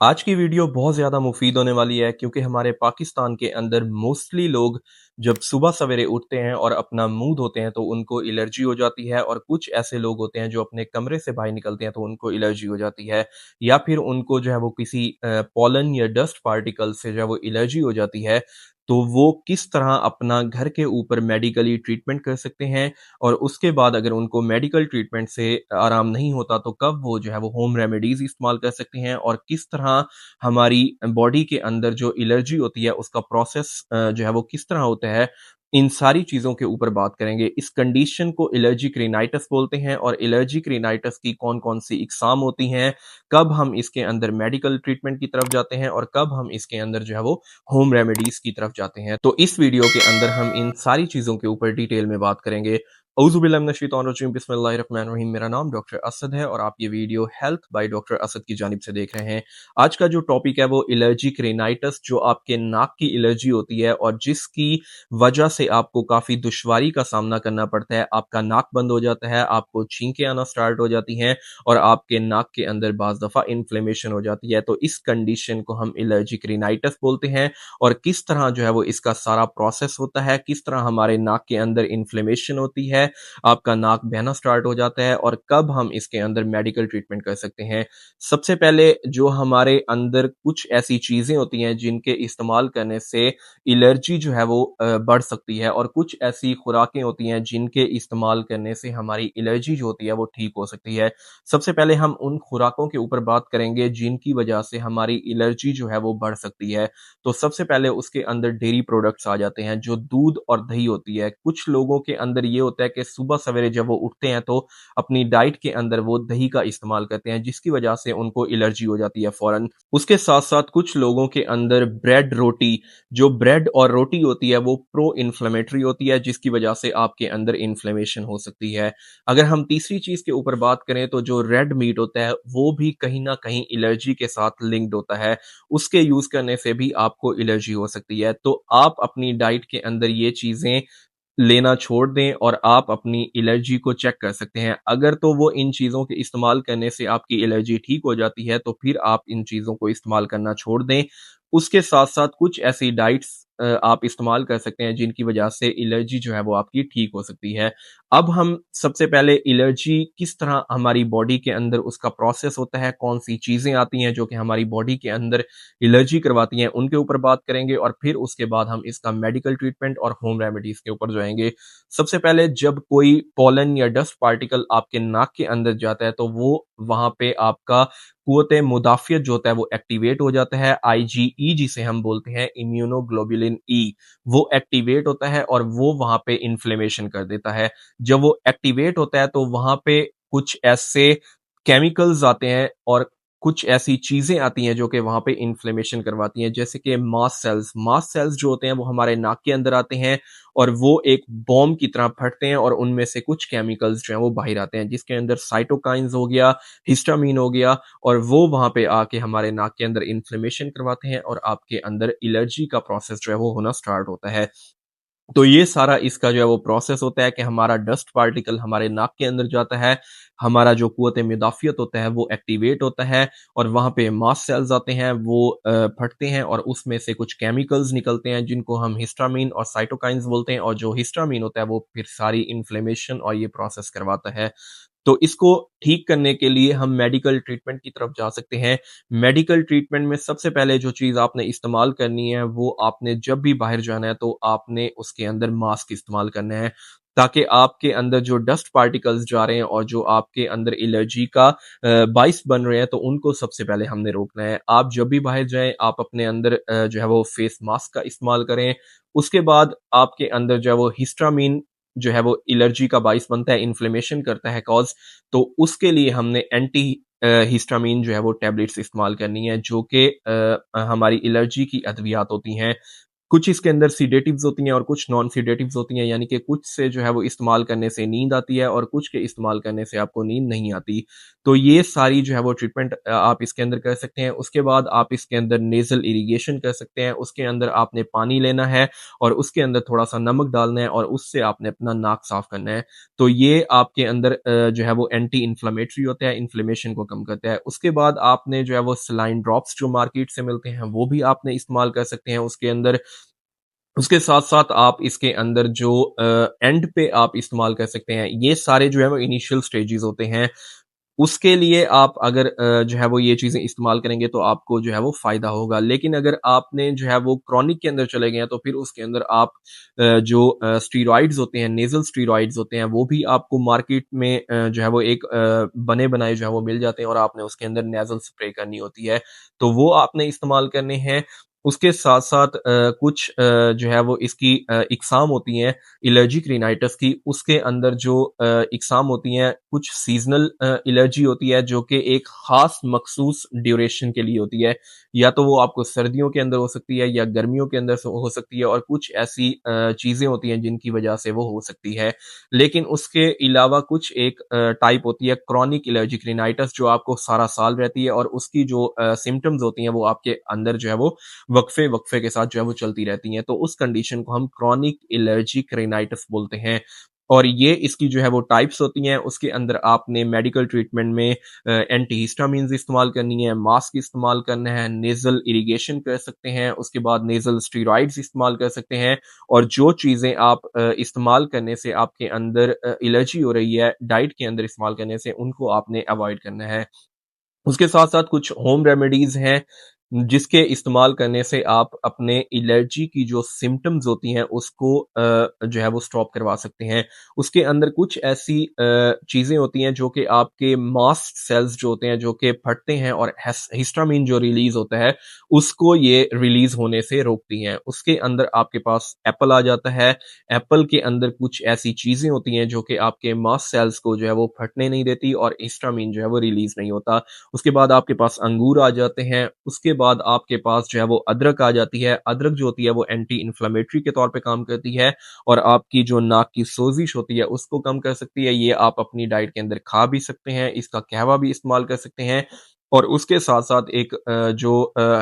आज की वीडियो बहुत ज़्यादा मुफीद होने वाली है क्योंकि हमारे पाकिस्तान के अंदर मोस्टली लोग जब सुबह सवेरे उठते हैं और अपना मुंह धोते हैं तो उनको एलर्जी हो जाती है, और कुछ ऐसे लोग होते हैं जो अपने कमरे से बाहर निकलते हैं तो उनको एलर्जी हो जाती है, या फिर उनको जो है वो किसी पॉलन या डस्ट पार्टिकल से जो है वो एलर्जी हो जाती है। तो वो किस तरह अपना घर के ऊपर मेडिकली ट्रीटमेंट कर सकते हैं, और उसके बाद अगर उनको मेडिकल ट्रीटमेंट से आराम नहीं होता तो कब वो जो है वो होम रेमेडीज इस्तेमाल कर सकते हैं, और किस तरह हमारी बॉडी के अंदर जो एलर्जी होती है उसका प्रोसेस जो है वो किस तरह होता है। इन सारी चीज़ों के ऊपर बात करेंगे। इस कंडीशन को एलर्जिक रिनाइटिस बोलते हैं, और एलर्जिक रिनाइटिस की कौन-कौन सी इकसाम होती हैं, कब हम इसके अंदर मेडिकल ट्रीटमेंट की तरफ जाते हैं और कब हम इसके अंदर जो है वो होम रेमेडीज की तरफ जाते हैं। तो इस वीडियो के अंदर हम इन सारी चीज़ों के ऊपर डिटेल में बात करेंगे। औज़ु बिल्लाहि मिनश शैतानिर रजीम, बिस्मिल्लाहिर रहमानिर रहीम। मेरा नाम डॉक्टर असद है और आप ये video health by doctor Asad की जानिब से देख रहे हैं। आज का जो टॉपिक है वो एलर्जिक रिनाइटिस, जो आपके नाक की एलर्जी होती है और जिसकी वजह से आपको काफ़ी दुश्वारी का सामना करना पड़ता है। आपका नाक बंद हो जाता है, आपको छींकें आना स्टार्ट हो जाती हैं और आपके नाक के अंदर बाज़ दफ़ा इन्फ्लेमेशन हो जाती है। तो इस कंडीशन को हम एलर्जिक रिनाइटिस बोलते हैं। और किस तरह जो है वो इसका सारा प्रोसेस होता है, किस तरह हमारे नाक के अंदर इन्फ्लेमेशन होती है, आपका नाक बहना स्टार्ट हो जाता है, और कब हम इसके अंदर मेडिकल ट्रीटमेंट कर सकते हैं। सबसे पहले जो हमारे अंदर कुछ ऐसी चीज़ें होती हैं जिनके इस्तेमाल करने से एलर्जी जो है वो बढ़ सकती है, और कुछ ऐसी खुराकें होती हैं जिनके इस्तेमाल करने से हमारी एलर्जी जो होती है वो ठीक हो सकती है। सबसे पहले हम उन खुराकों के ऊपर बात करेंगे जिनकी वजह से हमारी एलर्जी जो है वो बढ़ सकती है। तो सबसे पहले उसके अंदर डेयरी प्रोडक्ट्स आ जाते हैं, जो दूध और दही होती है। कुछ लोगों के अंदर ये होता है कि सुबह सवेरे जब वो उठते हैं तो अपनी डाइट के अंदर वो दही का इस्तेमाल करते हैं, जिसकी वजह से उनको एलर्जी हो जाती है फौरन। उसके साथ साथ कुछ लोगों के अंदर ब्रेड रोटी, जो ब्रेड और रोटी होती है वो प्रो इन्फ्लेमेटरी होती है, जिसकी वजह से आपके अंदर इन्फ्लेमेशन हो सकती है। अगर हम तीसरी चीज के ऊपर बात करें तो जो रेड मीट होता है वो भी कहीं ना कहीं एलर्जी के साथ लिंक्ड होता है। उसके यूज करने से भी आपको एलर्जी हो सकती है। तो आप अपनी डाइट के अंदर ये चीजें लेना छोड़ दें और आप अपनी एलर्जी को चेक कर सकते हैं। अगर तो वो इन चीज़ों के इस्तेमाल करने से आपकी एलर्जी ठीक हो जाती है तो फिर आप इन चीज़ों को इस्तेमाल करना छोड़ दें। उसके साथ-साथ कुछ ऐसी डाइट्स आप इस्तेमाल कर सकते हैं जिनकी वजह से एलर्जी जो है वो आपकी ठीक हो सकती है। अब हम सबसे पहले एलर्जी किस तरह हमारी बॉडी के अंदर उसका प्रोसेस होता है, कौन-सी चीज़ें आती हैं जो कि हमारी बॉडी के अंदर एलर्जी करवाती हैं, उनके ऊपर बात करेंगे, और फिर उसके बाद हम इसका मेडिकल ट्रीटमेंट और होम रेमेडीज के ऊपर जाएंगे। सबसे पहले जब कोई पॉलन या डस्ट पार्टिकल आपके नाक के अंदर जाता है तो वो वहां पे आपका कुव्वत मुदाफियत जो होता है वो एक्टिवेट हो जाता है। आईजीई जिसे हम बोलते हैं, इम्यूनोग्लोबुलिन ई, वो एक्टिवेट होता है और वो वहां पे इन्फ्लेमेशन कर देता है। जब वो एक्टिवेट होता है तो वहां पे कुछ ऐसे केमिकल्स आते हैं और कुछ ऐसी चीजें आती हैं जो कि वहां पे इन्फ्लेमेशन करवाती हैं, जैसे कि मास्ट सेल्स जो होते हैं वो हमारे नाक के अंदर आते हैं और वो एक बॉम्ब की तरह फटते हैं, और उनमें से कुछ केमिकल्स जो हैं वो बाहर आते हैं, जिसके अंदर साइटोकाइंस हो गया, हिस्टामीन हो गया, और वो वहां पे आके हमारे नाक के अंदर इन्फ्लेमेशन करवाते हैं और आपके अंदर एलर्जी का प्रोसेस जो है वो होना स्टार्ट होता है। तो ये सारा इसका जो है वो प्रोसेस होता है कि हमारा डस्ट पार्टिकल हमारे नाक के अंदर जाता है, हमारा जो कुव्वत मुदाफ़ियत होता है वो एक्टिवेट होता है, और वहाँ पे मास्ट सेल्स आते हैं, वो फटते हैं और उसमें से कुछ केमिकल्स निकलते हैं जिनको हम हिस्टामीन और साइटोकाइन्स बोलते हैं, और जो हिस्टामीन होता है वो फिर सारी इन्फ्लेमेशन और ये प्रोसेस करवाता है। तो इसको ठीक करने के लिए हम मेडिकल ट्रीटमेंट की तरफ जा सकते हैं। मेडिकल ट्रीटमेंट में सबसे पहले जो चीज़ आपने इस्तेमाल करनी है वो आपने जब भी बाहर जाना है तो आपने उसके अंदर मास्क इस्तेमाल करना है, ताकि आपके अंदर जो डस्ट पार्टिकल्स जा रहे हैं और जो आपके अंदर एलर्जी का बाइस बन रहे हैं तो उनको सबसे पहले हमने रोकना है। आप जब भी बाहर जाएँ आप अपने अंदर जो है वो फेस मास्क का इस्तेमाल करें। उसके बाद आपके अंदर जो है वो हिस्टामीन जो है वो एलर्जी का बाइस बनता है, इन्फ्लेमेशन करता है कॉज़, तो उसके लिए हमने एंटी हिस्टामीन जो है वो टैबलेट्स इस्तेमाल करनी है, जो कि हमारी एलर्जी की अद्वियात होती हैं। कुछ इसके अंदर सीडेटिव्स होती हैं और कुछ नॉन सीडेटिव्स होती हैं, यानी कि कुछ से जो है वो इस्तेमाल करने से नींद आती है और कुछ के इस्तेमाल करने से आपको नींद नहीं आती। तो ये सारी जो है वो ट्रीटमेंट आप इसके अंदर कर सकते हैं। उसके बाद आप इसके अंदर नेज़ल इरिगेशन कर सकते हैं। उसके अंदर आपने पानी लेना है और उसके अंदर थोड़ा-सा नमक डालना है और उससे आपने अपना नाक साफ़ करना है। तो ये आपके अंदर जो है वो एंटी इन्फ्लेमेटरी होता है, इन्फ्लेमेशन को कम करता है। उसके बाद आपने जो है वो सलाइन ड्रॉप्स जो मार्केट से मिलते हैं, वो भी आपने इस्तेमाल कर सकते हैं उसके अंदर। उसके साथ-साथ आप इसके अंदर जो एंड पे आप इस्तेमाल कर सकते हैं, ये सारे जो है वो इनिशियल स्टेजेस होते हैं। उसके लिए आप अगर जो है वो ये चीज़ें इस्तेमाल करेंगे तो आपको जो है वो फ़ायदा होगा। लेकिन अगर आपने जो है वो क्रॉनिक के अंदर चले गए हैं तो फिर उसके अंदर आप जो स्टेरॉइड्स होते हैं, नेज़ल स्टेरॉइड्स होते हैं, वो भी आपको मार्केट में जो है वो एक बने-बनाए जो है वो मिल जाते हैं और आपने उसके अंदर नेज़ल स्प्रे करनी होती है। तो वो आपने इस्तेमाल करने हैं। उसके साथ-साथ कुछ जो है वो इसकी इक़साम होती हैं एलर्जिक रिनाइटिस की, उसके अंदर जो इक़साम होती हैं, कुछ सीज़नल एलर्जी होती है जो कि एक ख़ास मख़सूस ड्यूरेशन के लिए होती है। या तो वो आपको सर्दियों के अंदर हो सकती है या गर्मियों के अंदर हो सकती है और कुछ ऐसी चीज़ें होती हैं जिनकी वजह से वो हो सकती है। लेकिन उसके अलावा कुछ एक टाइप होती है क्रॉनिक एलर्जिक रिनाइटिस जो आपको सारा साल रहती है और उसकी जो सिम्पटम्स होती हैं वो आपके अंदर जो है वो वक्फे-वक्फे के साथ जो है वो चलती रहती हैं। तो उस कंडीशन को हम क्रॉनिक एलर्जिक राइनाइटिस बोलते हैं। और ये इसकी जो है वो टाइप्स होती हैं, उसके अंदर आपने मेडिकल ट्रीटमेंट में एंटीहिस्टामिन्स इस्तेमाल करनी है, मास्क इस्तेमाल करना है, नेज़ल इरिगेशन कर सकते हैं, उसके बाद नेज़ल स्टेरॉइड्स इस्तेमाल कर सकते हैं और जो चीज़ें आप इस्तेमाल करने से आपके अंदर एलर्जी हो रही है, डाइट के अंदर इस्तेमाल करने से, उनको आपने अवॉइड करना है। उसके साथ-साथ कुछ होम रेमेडीज़ हैं, जिसके इस्तेमाल करने से आप अपने एलर्जी की जो सिम्पटम्स होती हैं, उसको जो है वो स्टॉप करवा सकते हैं। उसके अंदर कुछ ऐसी चीज़ें होती हैं, जो कि आपके मास्ट सेल्स जो होते हैं, जो कि फटते हैं और हिस्टामिन जो रिलीज़ होता है, उसको ये रिलीज़ होने से रोकती हैं। उसके अंदर आपके पास एप्पल आ जाता है। एप्पल के अंदर कुछ ऐसी चीज़ें होती हैं, जो कि आपके मास्ट सेल्स को जो है वो फटने नहीं देती और हिस्टामिन जो है वो रिलीज़ नहीं होता। उसके बाद आपके पास अंगूर आ जाते हैं, उसके बाद आपके पास जो है वो अदरक आ जाती है। अदरक जो होती है वो एंटी इन्फ्लेमेटरी के तौर पे काम करती है और आपकी जो नाक की सोज़िश होती है उसको कम कर सकती है। ये आप अपनी डाइट के अंदर खा भी सकते हैं, इसका कहवा भी इस्तेमाल कर सकते हैं और उसके साथ-साथ एक जो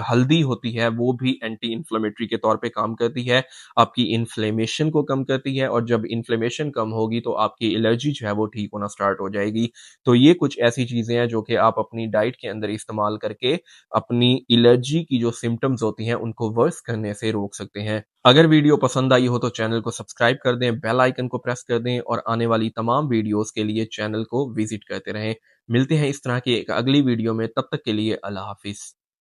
हल्दी होती है वो भी एंटी इन्फ्लेमेटरी के तौर पे काम करती है। आपकी इन्फ्लेमेशन को कम करती है और जब इन्फ्लेमेशन कम होगी तो आपकी एलर्जी जो है वो ठीक होना स्टार्ट हो जाएगी। तो ये कुछ ऐसी चीज़ें हैं जो कि आप अपनी डाइट के अंदर इस्तेमाल करके अपनी एलर्जी की जो सिम्पटम्स होती हैं उनको वर्स करने से रोक सकते हैं। अगर वीडियो पसंद आई हो तो चैनल को सब्सक्राइब कर दें, बेल आइकन को प्रेस कर दें और आने वाली तमाम वीडियोज़ के लिए चैनल को विज़िट करते रहें। मिलते हैं इस तरह की एक अगली वीडियो में, तब तक के लिए अल्लाह हाफ़िज़।